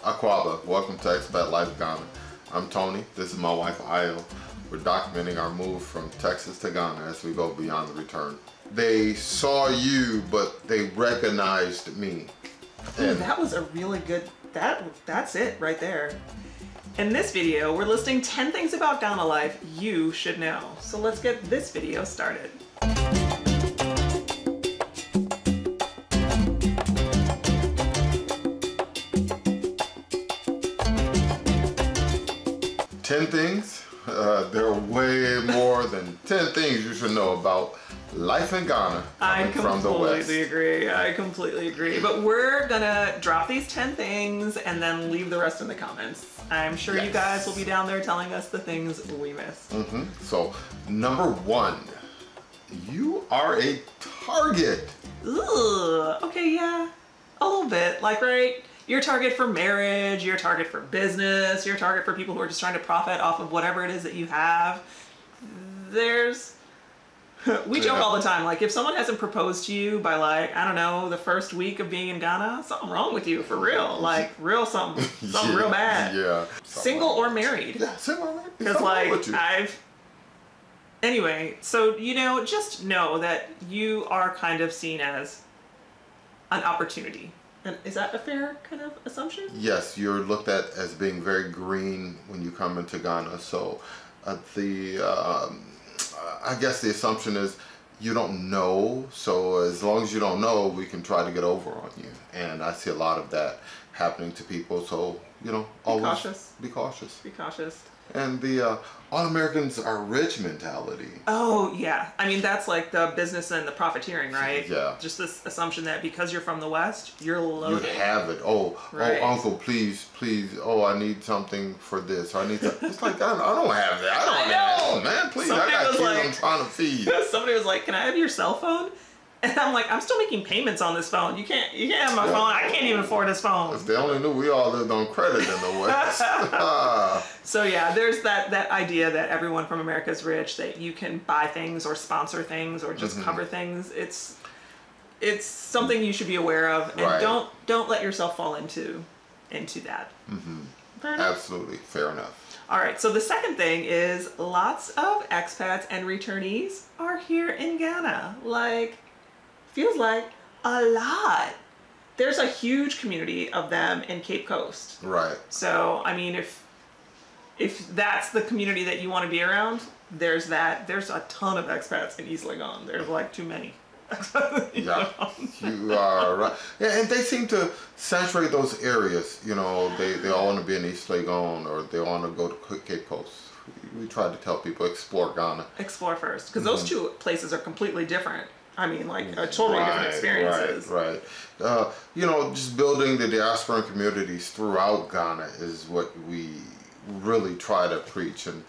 Akwaba, welcome to Expat Life Ghana. I'm Tony, this is my wife Ayo. We're documenting our move from Texas to Ghana as we go beyond the return. They saw you, but they recognized me. Ooh, that was a really good, that's it right there. In this video, we're listing 10 things about Ghana life you should know. So let's get this video started. 10 things? There are way more than 10 things you should know about life in Ghana coming from the West. I completely agree. But we're gonna drop these 10 things and then leave the rest in the comments. I'm sure you guys will be down there telling us the things we missed. So, number 1, you are a target. Ugh, okay, yeah, a little bit. Like, right? You're a target for marriage, you're a target for business, you're a target for people who are just trying to profit off of whatever it is that you have. We joke all the time, like if someone hasn't proposed to you by like, I don't know, the first week of being in Ghana, something wrong with you for real. Like something real bad. Yeah. Single or married. Yeah, single or married. Because like anyway, so just know that you are kind of seen as an opportunity. And is that a fair kind of assumption? Yes, you're looked at as being very green when you come into Ghana. So I guess the assumption is you don't know. So as long as you don't know, we can try to get over on you. And I see a lot of that happening to people. So, always be cautious. Be cautious. And the all Americans are rich mentality. Oh, yeah. I mean, that's like the business and the profiteering, right? Yeah. Just this assumption that because you're from the West, you're loaded. You have it. Oh, right. Oh, uncle, please. Oh, I need something for this. Or I need to. It's like, I don't have that. I don't have that. Man, please. Somebody I got kids like, I'm trying to feed. Somebody was like, can I have your cell phone? And I'm like, I'm still making payments on this phone. You can't have my phone. I can't even afford this phone. If they only knew we all lived on credit in the West. So yeah, there's that idea that everyone from America is rich, that you can buy things or sponsor things or just cover things. It's something you should be aware of, and don't let yourself fall into that. Fair enough? Absolutely, fair enough. All right, so the second thing is lots of expats and returnees are here in Ghana. Feels like a lot. There's a huge community of them in Cape Coast. Right. So, I mean, if that's the community that you want to be around, there's that. There's a ton of expats in East Legon. There's like too many. Yeah, you are right. Yeah, and they seem to saturate those areas. They all want to be in East Legon or they want to go to Cape Coast. We try to tell people explore Ghana. Explore first, because those two places are completely different. I mean, like totally different experiences. Right. Just building the diaspora communities throughout Ghana is what we really try to preach and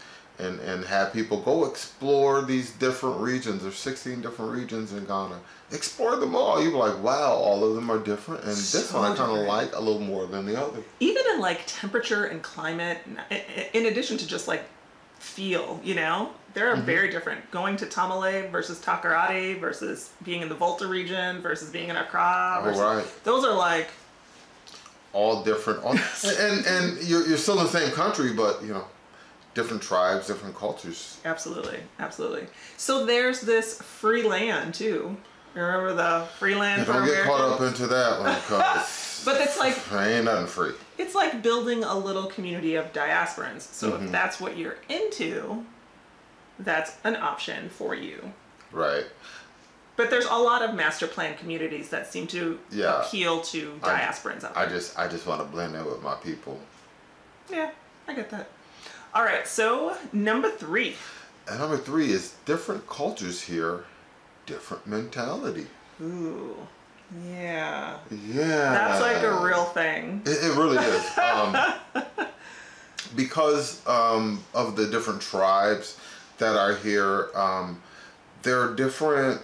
have people go explore these different regions. There's 16 different regions in Ghana. Explore them all. You're like, wow, all of them are different. And this one I kind of like a little more than the other. Even in like temperature and climate, in addition to just like feel, they're very different. Going to Tamale versus Takoradi versus being in the Volta region versus being in Accra. Those are like all different. And you're still in the same country, but different tribes, different cultures. Absolutely. So there's this free land too. Remember the free land for Americans? Don't get caught up into that one, because but it's like ain't nothing free. It's like building a little community of diasporans. So if that's what you're into, that's an option for you. Right. But there's a lot of master plan communities that seem to appeal to diasporans out there. I just want to blend in with my people. Yeah, I get that. All right, so number 3. And number 3 is different cultures here, different mentality. Ooh, yeah. Yeah. That's like a real thing. It really is. Because of the different tribes that are here, there are different,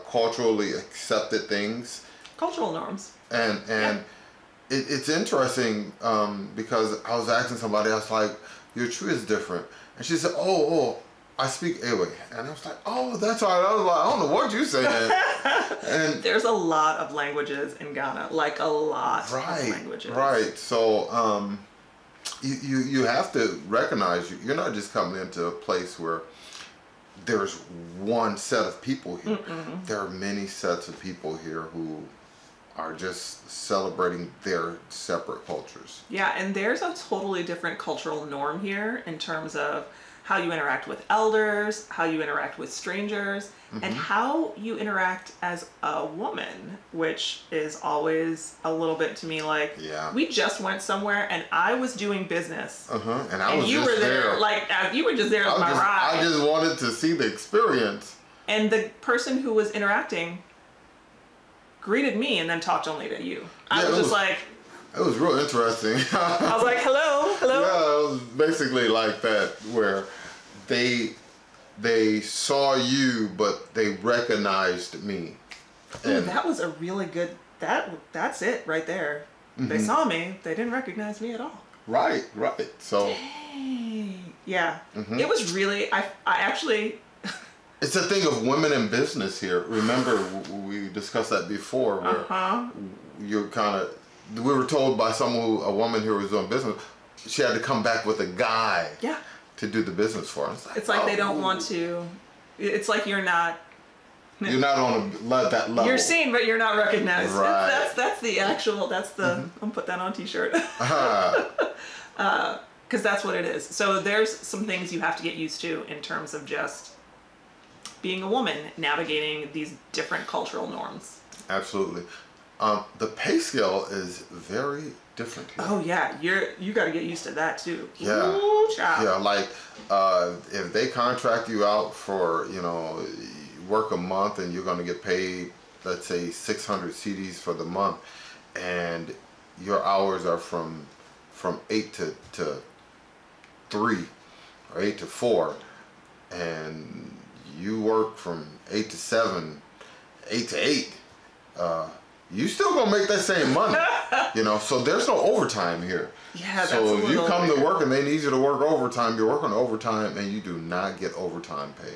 culturally accepted things. Cultural norms. And it's interesting because I was asking somebody, I was like, your tree is different. And she said, I speak Ewe. And I was like, oh, that's all right. I was like, I don't know what you're saying. And there's a lot of languages in Ghana, like a lot of languages. Right. So you have to recognize you're not just coming into a place where there's one set of people here. Mm-mm. There are many sets of people here who are just celebrating their separate cultures. Yeah, and there's a totally different cultural norm here in terms of how you interact with elders, how you interact with strangers, and how you interact as a woman, which is always a little bit to me like, we just went somewhere and I was doing business. And I was you just were there. Like, you were just there as my ride. I just wanted to see the experience. And the person who was interacting greeted me and then talked only to you. I was just like... It was real interesting. I was like, hello, hello. Yeah, it was basically like that, where they saw you, but they recognized me. Ooh, that was a really good, that's it right there. They saw me, they didn't recognize me at all. Right. So. Dang. Yeah, it was really, I actually. It's a thing of women in business here. Remember, we discussed that before, where you're kind of, we were told by a woman who was doing business, she had to come back with a guy to do the business for us. It's like they don't want to, it's like you're not on that level. You're seen, but you're not recognized. Right. That's the actual, that's the, I'm gonna put that on a t-shirt. Because that's what it is. So there's some things you have to get used to in terms of just being a woman, navigating these different cultural norms. Absolutely. The pay scale is very different here. Oh yeah, you got to get used to that too. Yeah. Ooh, child. Yeah, like if they contract you out for, work a month and you're going to get paid, let's say 600 CDs for the month, and your hours are from 8 to 3 or 8 to 4, and you work from 8 to 7, 8 to 8, you still gonna make that same money, so there's no overtime here. Yeah, so if you come to work and they need you to work overtime, you're working overtime and you do not get overtime pay.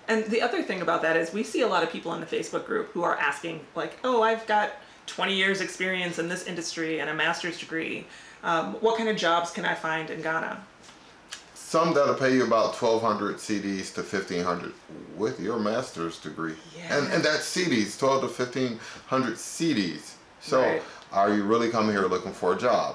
And the other thing about that is we see a lot of people in the Facebook group who are asking like, oh, I've got 20 years experience in this industry and a master's degree. What kind of jobs can I find in Ghana? Some that'll pay you about 1,200 CDs to 1,500 with your master's degree. Yeah. And that's CDs, 12 to 1,500 CDs. So are you really coming here looking for a job?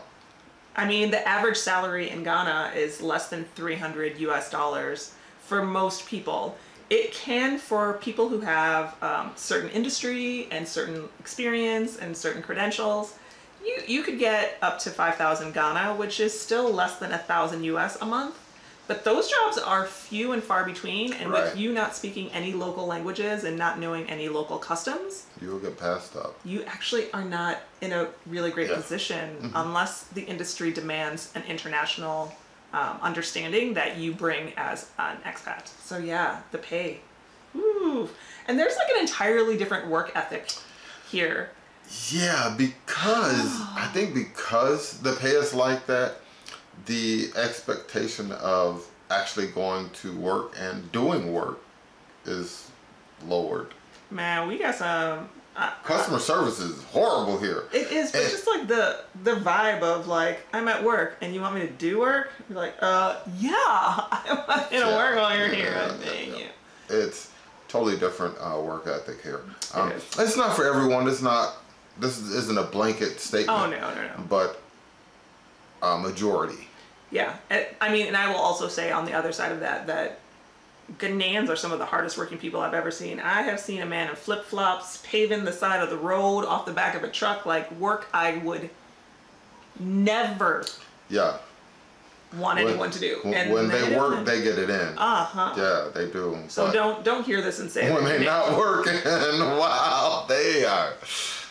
I mean, the average salary in Ghana is less than $300 US for most people. It can for people who have certain industry and certain experience and certain credentials. You could get up to 5,000 Ghana, which is still less than 1,000 US a month. But those jobs are few and far between, and with you not speaking any local languages and not knowing any local customs, you'll get passed up. You actually are not in a really great position unless the industry demands an international understanding that you bring as an expat. So yeah, the pay. Ooh. And there's like an entirely different work ethic here. Yeah, because I think because the pay is like that, the expectation of actually going to work and doing work is lowered. Man, we got some... customer service is horrible here. It is, but just like the vibe of like, I'm at work and you want me to do work? You're like, yeah, I'm in a work while you're here. Dang you. It's totally different work ethic here. It's not for everyone. This isn't a blanket statement. Oh, no. But majority. Yeah. I mean, and I will also say on the other side of that Ghanaians are some of the hardest working people I've ever seen. I have seen a man in flip-flops paving the side of the road off the back of a truck, like work I would never want anyone to do. And when they work, they get it in. Yeah, they do. So don't hear this and say when they're not working, wow, they are.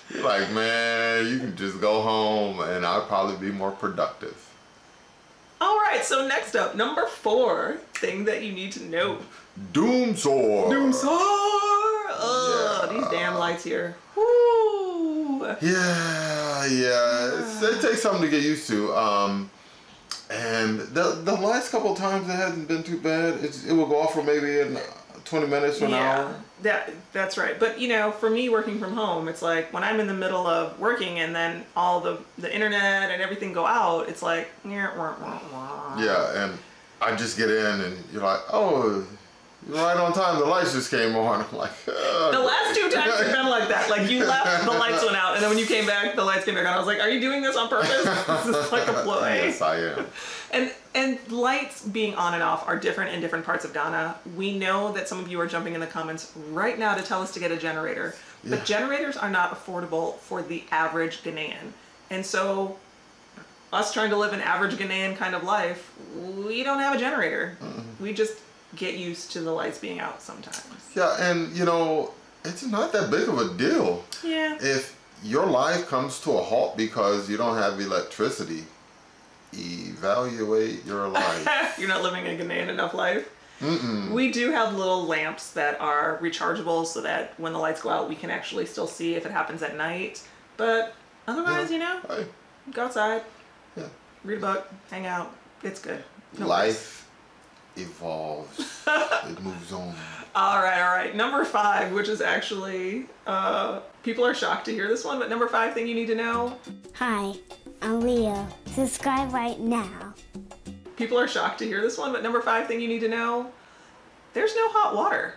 You're like, man, you can just go home and I'll probably be more productive. All right, so next up, number 4 thing that you need to know. Doomsor. Ugh, these damn lights here. Woo. Yeah. It takes something to get used to. And the last couple of times it hasn't been too bad. It will go off for maybe in 20 minutes or an hour. That's right. But you know, for me working from home, it's like when I'm in the middle of working and then all the internet and everything go out, it's like yeah, and I just get in and you're like, oh, you're right on time. The lights just came on. I'm like, the last 2 times have been like that. Like you left, the lights went out, and then when you came back, the lights came back on. I was like, are you doing this on purpose? This is like a ploy. Yes, I am. And lights being on and off are different in different parts of Ghana. We know that some of you are jumping in the comments right now to tell us to get a generator, but generators are not affordable for the average Ghanaian. And so us trying to live an average Ghanaian kind of life, we don't have a generator. We just get used to the lights being out sometimes. Yeah, and you know, it's not that big of a deal. Yeah. If your life comes to a halt because you don't have electricity, evaluate your life. You're not living a Ghanaian enough life. We do have little lamps that are rechargeable so that when the lights go out, we can actually still see if it happens at night. But otherwise, you know, go outside, read a book, hang out. It's good. No life evolves. It moves on. All right. Number 5, which is actually, people are shocked to hear this one, but number 5 thing you need to know. Hi, I'm Leo. Subscribe right now. People are shocked to hear this one, but number 5 thing you need to know. There's no hot water.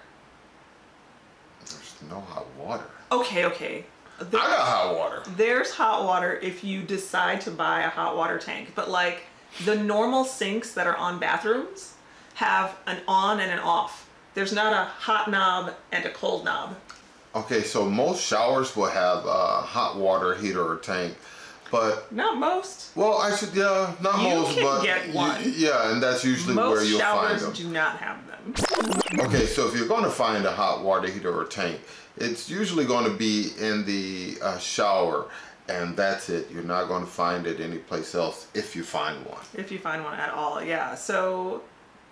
There's no hot water. Okay. I got hot water. There's hot water if you decide to buy a hot water tank, but like the normal sinks that are on bathrooms have an on and an off. There's not a hot knob and a cold knob. Okay, so most showers will have a hot water heater or tank, but not most. Well, not most, but you can get one. And that's usually where you'll find them. Most showers do not have them. Okay, so if you're going to find a hot water heater or tank, it's usually going to be in the shower, and that's it. You're not going to find it anyplace else if you find one. If you find one at all, yeah. So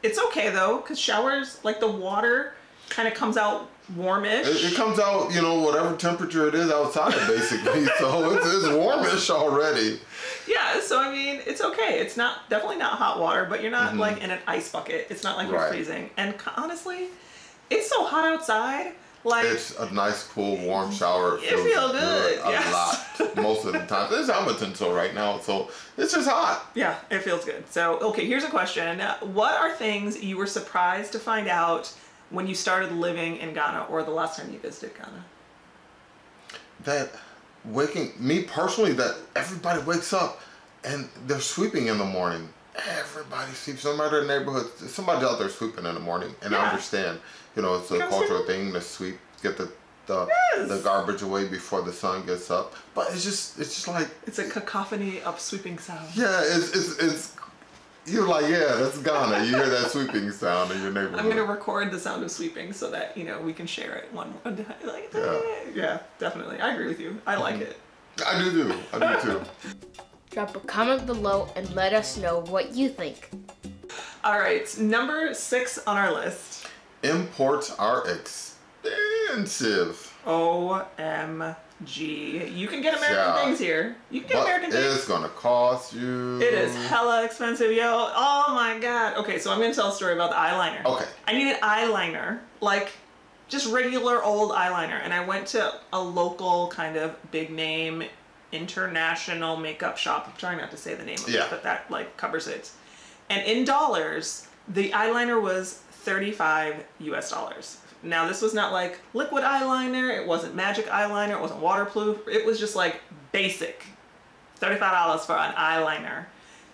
it's okay though, because showers, like the water kind of comes out warmish. It comes out, you know, whatever temperature it is outside, basically. So it's warmish already. Yeah, so I mean, it's okay. It's definitely not hot water, but you're not like in an ice bucket. It's not like you're freezing. And honestly, it's so hot outside. Like, it's a nice, cool, warm shower. It feels good. A lot. Most of the time. It's Hamilton so right now, so it's just hot. Yeah, it feels good. So, okay, here's a question. What are things you were surprised to find out when you started living in Ghana or the last time you visited Ghana? Me personally, that everybody wakes up and they're sweeping in the morning. Everybody sweeps, no matter the neighborhood. Somebody's out there sweeping in the morning, and I understand. You know, it's a cultural thing to sweep, get the garbage away before the sun gets up. But it's just like it's a cacophony of sweeping sounds. Yeah, it's you're like, yeah, that's Ghana. You hear that sweeping sound in your neighborhood. I'm gonna record the sound of sweeping so that we can share it one day. Like, yeah, definitely. I agree with you. I like it. I do too. Drop a comment below and let us know what you think. All right, number 6 on our list. Imports are expensive. OMG. You can get American things here. You can get American things. It's gonna cost you. It is hella expensive, yo. Oh my God. Okay, so I'm gonna tell a story about the eyeliner. Okay. I needed eyeliner, like just regular old eyeliner. And I went to a local kind of big name international makeup shop. I'm trying not to say the name of it, but that like covers it. And in dollars, the eyeliner was $35 US. Now this was not like liquid eyeliner, it wasn't magic eyeliner, it wasn't waterproof, it was just like basic. $35 for an eyeliner.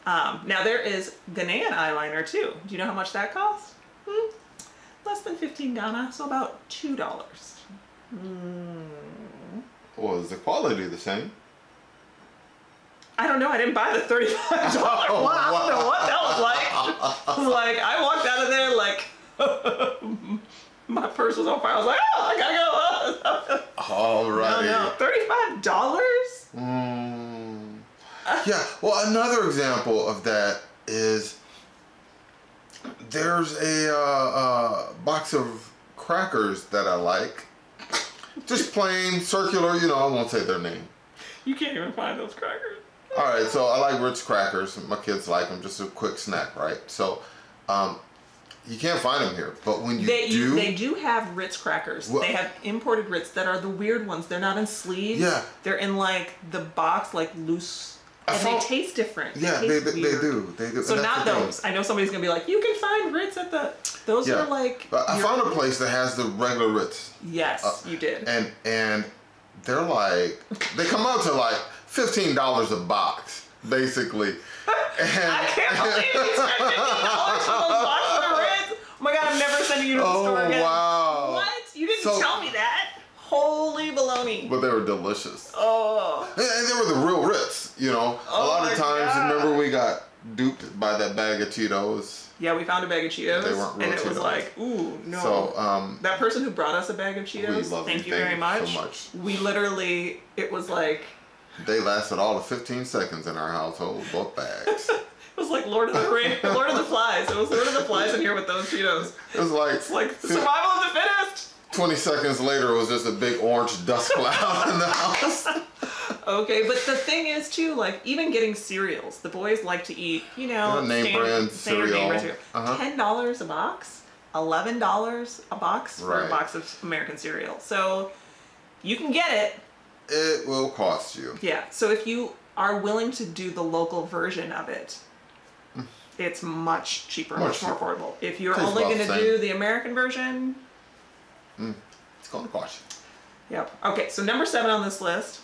Now there is Ghanaian eyeliner too. Do you know how much that costs? Less than 15 Ghana, so about $2. Well, is the quality the same? I don't know. I didn't buy the $35 one. I don't know what that was like. I was like, I walked out of there like my purse was on fire. I was like, oh, I gotta go. All right. No, $35? Yeah. Well, another example of that is there's a box of crackers that I like. Just plain circular. You know, I won't say their name. You can't even find those crackers. All right, so I like Ritz crackers. My kids like them, just a quick snack, right? So, you can't find them here, but when they do have Ritz crackers. Well, they have imported Ritz that are the weird ones. They're not in sleeves. Yeah. They're in like the box, like loose, and they taste different. Yeah, they do. So not those. I know somebody's gonna be like, you can find Ritz at the. Those are like. I found a place that has the regular Ritz. Yes, you did. And they're like, they come out to like $15 a box, basically. I can't believe you spent $15 for those boxes of Ritz. Oh my God, I'm never sending you to the store again. Oh wow! What? You didn't tell me that. Holy baloney. But they were delicious. Oh. And they were the real Ritz, you know. A lot of times, remember we got duped by that bag of Cheetos. Yeah, we found a bag of Cheetos. They weren't real and it Cheetos. was like, ooh, no. So, that person who brought us a bag of Cheetos, thank you very much. So much. We literally, it was like. They lasted all of 15 seconds in our household, both bags. It was like Lord of the Rings, Lord of the Flies. It was Lord of the Flies in here with those Cheetos. It was like. It's like survival of the fittest. 20 seconds later, it was just a big orange dust cloud in the house. Okay, but the thing is too, like even getting cereals, the boys like to eat, you know, name brand cereal. $10 a box, $11 a box for a box of American cereal. So you can get it. It will cost you. Yeah. So if you are willing to do the local version of it, it's much cheaper, much more affordable. If you're only going to do the American version, it's going to cost you. Yep. Okay. So number 7 on this list.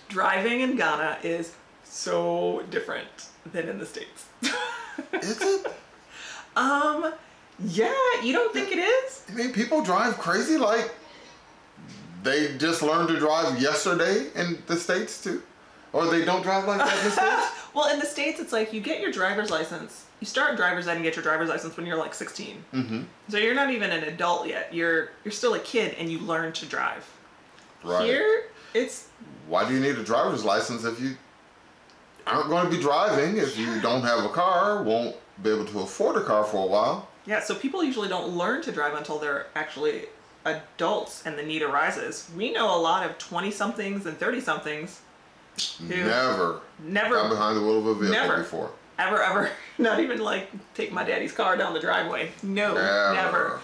Driving in Ghana is so different than in the States. Is it? Yeah, you don't think it is? I mean, people drive crazy like they just learned to drive yesterday in the States too? Or they don't drive like that in the States? Well, in the States, it's like you get your driver's license. You start driver's ed and get your driver's license when you're like 16. Mm-hmm. So you're not even an adult yet. You're still a kid and you learn to drive. Right. Here, it's... Why do you need a driver's license if you aren't going to be driving, if you don't have a car, won't be able to afford a car for a while? Yeah, so people usually don't learn to drive until they're actually adults and the need arises. We know a lot of 20-somethings and 30-somethings who never got behind the wheel of a vehicle before. Ever. Not even like take my daddy's car down the driveway. No, never.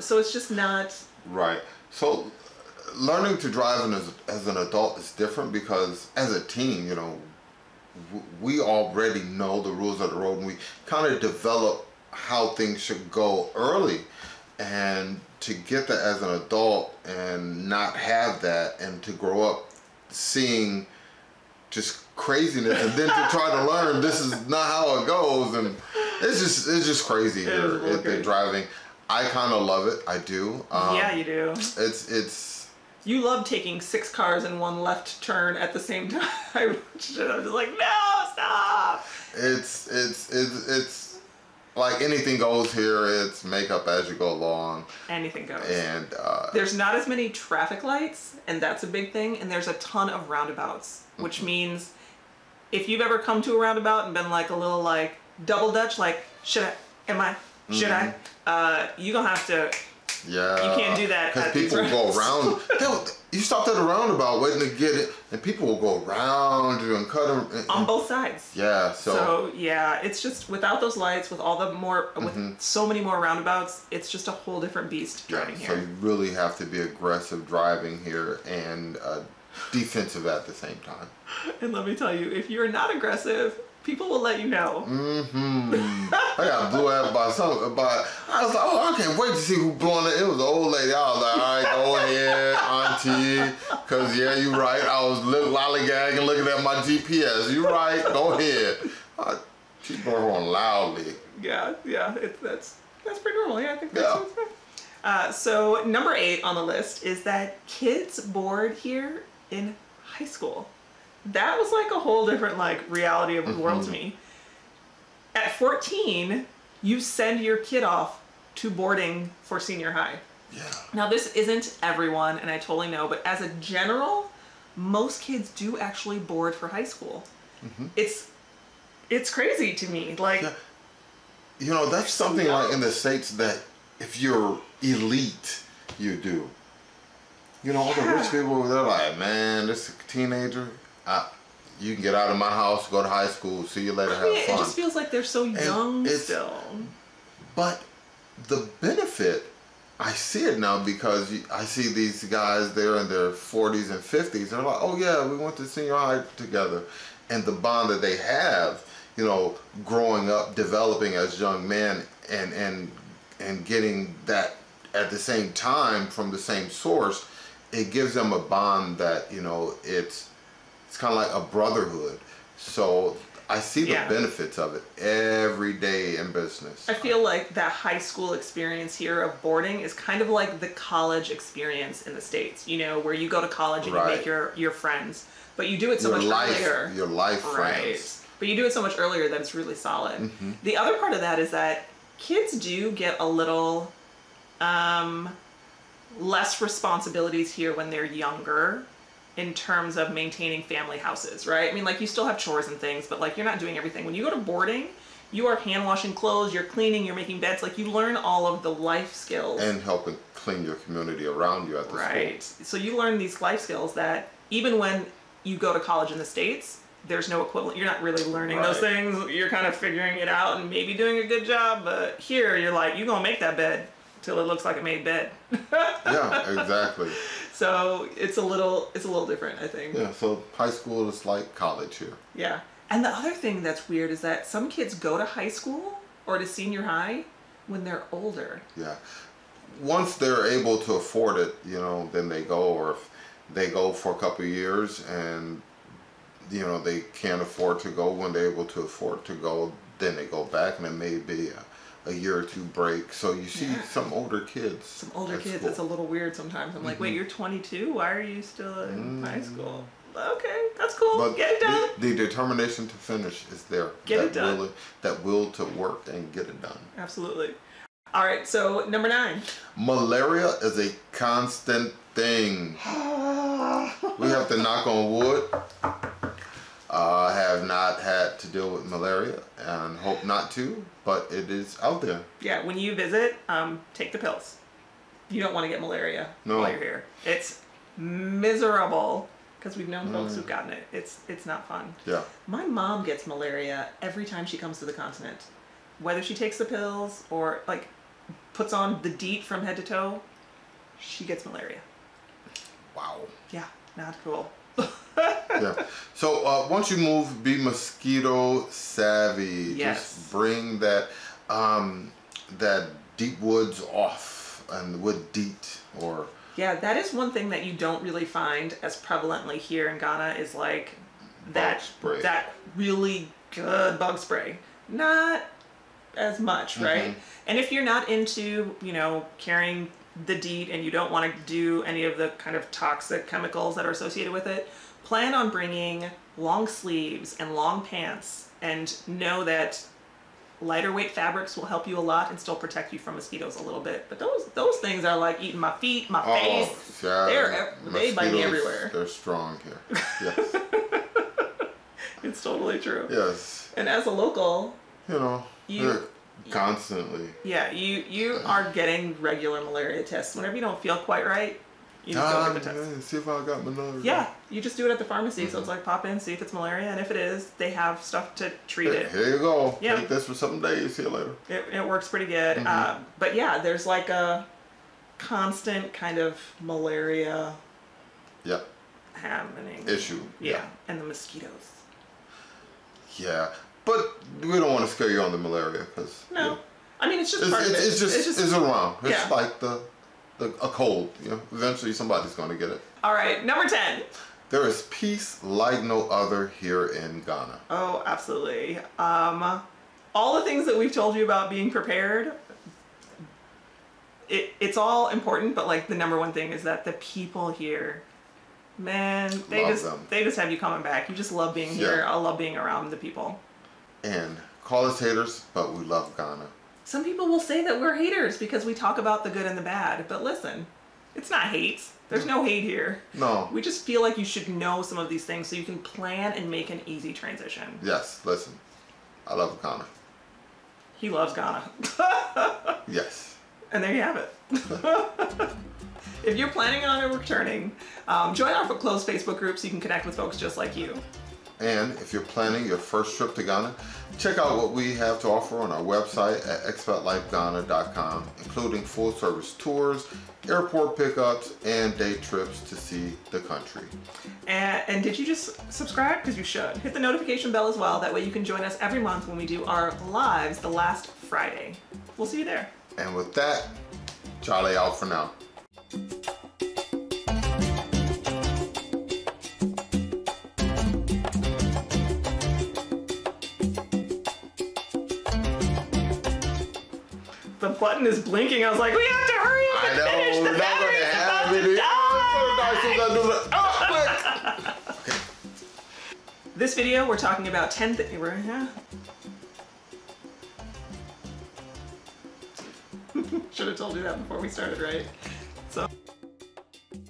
So it's just not... Right. So learning to drive as an adult is different because as a teen, you know, we already know the rules of the road and we kind of develop how things should go early. And to get that as an adult and not have that and to grow up seeing just craziness and then to try to learn this is not how it goes, and it's just crazy here at the driving. I kind of love it. I do. Yeah, you do. It's you love taking 6 cars in one left turn at the same time. I'm just like, no, stop. It's like anything goes here. It's make up as you go along. Anything goes. And there's not as many traffic lights, and that's a big thing. And there's a ton of roundabouts, which means if you've ever come to a roundabout and been like a little like double dutch, like should I? You gonna have to. Yeah. You can't do that. Because people will go around. You stopped at a roundabout waiting to get it, and people will go around you and cut them. On both sides. Yeah. So yeah, it's just without those lights, with all the more, with so many more roundabouts, it's just a whole different beast driving here. So you really have to be aggressive driving here and defensive at the same time. And let me tell you, if you're not aggressive, people will let you know. I got blew out by something, but I was like, oh, I can't wait to see who blowing it. It was an old lady. I was like, all right, go ahead, auntie, because yeah, you're right. I was lollygagging, looking at my GPS. You're right, go ahead. She blew on loudly. Yeah, that's pretty normal. Yeah, I think that's so number 8 on the list is that kids board here in high school. That was like a whole different like reality of the world to me. At 14, you send your kid off to boarding for senior high. Yeah. Now this isn't everyone, and I totally know, but as a general, most kids do actually board for high school. It's crazy to me. Like, you know, that's something like in the States that if you're elite, you do. You know, all the rich people, they're like, man, this teenager. you can get out of my house, go to high school, see you later, have fun. It just feels like they're so young still. But the benefit, I see it now because I see these guys, they're in their 40s and 50s. They're like, oh yeah, we went to senior high together. And the bond that they have, you know, growing up, developing as young men and getting that at the same time from the same source, it gives them a bond that, you know, it's kind of like a brotherhood. So I see the benefits of it every day in business. I feel like that high school experience here of boarding is kind of like the college experience in the States, you know, where you go to college and you make your friends, but you do it so much earlier. Your life friends. But you do it so much earlier that it's really solid. The other part of that is that kids do get a little less responsibilities here when they're younger in terms of maintaining family houses, right? I mean, like, you still have chores and things, but like, you're not doing everything. When you go to boarding, you are hand washing clothes, you're cleaning, you're making beds, like, you learn all of the life skills. And helping clean your community around you at the school. Right. So you learn these life skills that even when you go to college in the States, there's no equivalent. You're not really learning those things. You're kind of figuring it out and maybe doing a good job, but here you're like, you're gonna make that bed till it looks like a made bed. Yeah, exactly. So it's a little different, I think. Yeah, so high school is like college here. Yeah. And the other thing that's weird is that some kids go to high school or to senior high when they're older. Yeah. Once they're able to afford it, you know, then they go, or if they go for a couple of years and, you know, they can't afford to go, when they're able to afford to go, then they go back, and it may be a year or two break. So you see some older kids. Some older kids, it's a little weird sometimes. I'm like, wait, you're 22? Why are you still in high school? Okay, that's cool. But get it done. The determination to finish is there. Get it done. That will to work and get it done. Absolutely. All right, so number 9. Malaria is a constant thing. We have to knock on wood. I have not had to deal with malaria and hope not to, but it is out there. Yeah, when you visit, take the pills. You don't want to get malaria while you're here. It's miserable because we've known folks who've gotten it. It's not fun. Yeah. My mom gets malaria every time she comes to the continent. Whether she takes the pills or like puts on the DEET from head to toe, she gets malaria. Wow. Yeah, not cool. Yeah. So once you move, be mosquito savvy. Yes. Just bring that deep woods off, and wood DEET or. Yeah, that is one thing that you don't really find as prevalently here in Ghana is like that really good bug spray. Not as much, right? And if you're not into, you know, carrying the DEET and you don't want to do any of the kind of toxic chemicals that are associated with it, plan on bringing long sleeves and long pants, and know that lighter weight fabrics will help you a lot and still protect you from mosquitoes a little bit. But those things are like eating my feet, my face. Yeah, they bite me everywhere. They're strong here. Yes. It's totally true. Yes. And as a local, you know, constantly. Yeah, you are getting regular malaria tests. Whenever you don't feel quite right, you just go get the test. See if I got malaria. Yeah, you just do it at the pharmacy. So it's like pop in, see if it's malaria, and if it is, they have stuff to treat it. Here you go. Yeah. Take this for some days. See you later. It works pretty good. But yeah, there's like a constant kind of malaria happening. Issue. Yeah, and the mosquitoes. Yeah, but we don't want to scare you on the malaria because I mean, it's just part of it. It's just around. It's Yeah. like a cold. You know, eventually somebody's going to get it. All right, number 10. There is peace like no other here in Ghana. Oh, absolutely. All the things that we've told you about being prepared, it's all important, but like the number one thing is that the people here, man, they just have you coming back. You just love being here. I love being around the people. And call us haters, but we love Ghana. Some people will say that we're haters because we talk about the good and the bad, but listen, it's not hate. There's no hate here. No. We just feel like you should know some of these things so you can plan and make an easy transition. Yes, listen, I love Ghana. He loves Ghana. Yes. And there you have it. If you're planning on returning, join our closed Facebook group so you can connect with folks just like you. And if you're planning your first trip to Ghana, check out what we have to offer on our website at expatlifeghana.com, including full service tours, airport pickups, and day trips to see the country. And did you just subscribe? Because you should. Hit the notification bell as well. That way you can join us every month when we do our lives the last Friday. We'll see you there. And with that, Charlie out for now. The button is blinking. I was like, we have to hurry up and finish. The battery's about to die. This video, we're talking about 10 things. Should have told you that before we started, right?